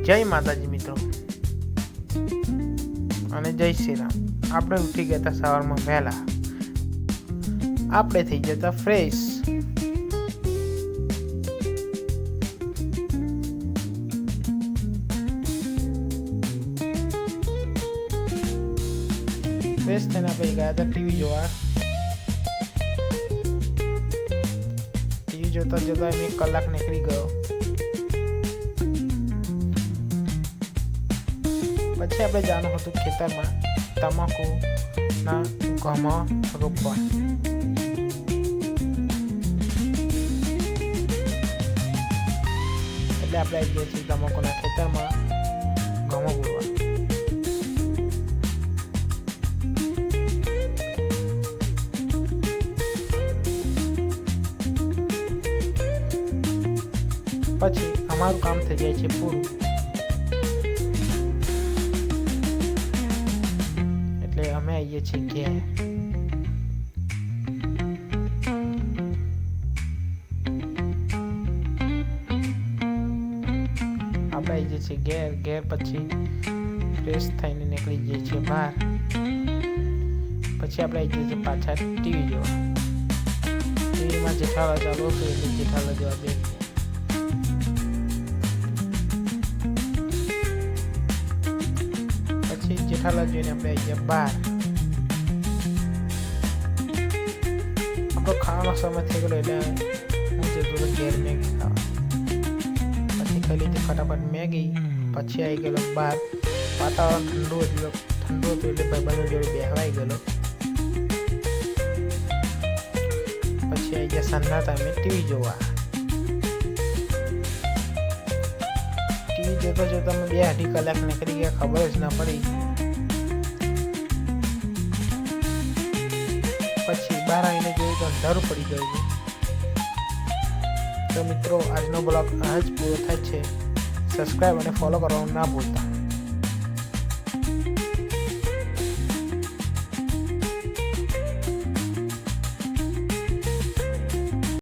જય માતાજી મિત્રો અને જય શ્રી રામ। આપણે ઉઠી ગયા હતા સવારમાં વહેલા, આપણે થઈ જતા ફ્રેશ। ફ્રેશ થઈને આપણે ગયા હતા ટીવી જોવા। ટીવી જોતા જોતા 1 કલાક નીકળી ગયો। પછી આપણે જવાનું હતું ખેતરમાં તમાકુના ઘઉં રોપવા। એટલે આપણે આવી ગયા છીએ તમાકુના ખેતરમાં ઘઉં બોરવા। પછી અમારું કામ થઈ જાય છે પૂરું, એટલે અમે આવીએ છીએ ઘેર। આપણે આવી જઈએ છીએ ઘેર પછી ફ્રેશ થઈને નીકળી જઈએ છીએ બહાર। પછી આપણે આવી જઈએ છીએ પાછા ટીવી જોવા। ટીવીમાં જેઠાલાલ ચાલુ હતું એટલે જેઠાલાલ જોવા બે જેઠાલાલ જોઈને આપણે આવી ગયા બહાર। આપણો ખાવાનો સમય થઈ ગયો એટલે હું જતો હતો ઘેર મેગી ખાવા। પછી ખાઈ લીધી ફટાફટ મેગી। પછી આવી ગયેલો બહાર, વાતાવરણ ઠંડુ હતું એટલે ભાઈબંધો જોડે બેહવાઈ ગયેલો। પછી આવી ગયા સાંજના ટાઈમે ટીવી જોવા। ટીવી જોતા જોતા અમે 2-2.5 કલાક નીકળી ગયા, ખબર જ ના પડી। પછી બહાર આવીને જોયું તો અંધારું પડી ગયું છે। તો મિત્રો આજનો બ્લોગ આ જ પૂરો થાય છે। સબસ્ક્રાઈબ અને ફોલો કરવાનું ના ભૂલતા।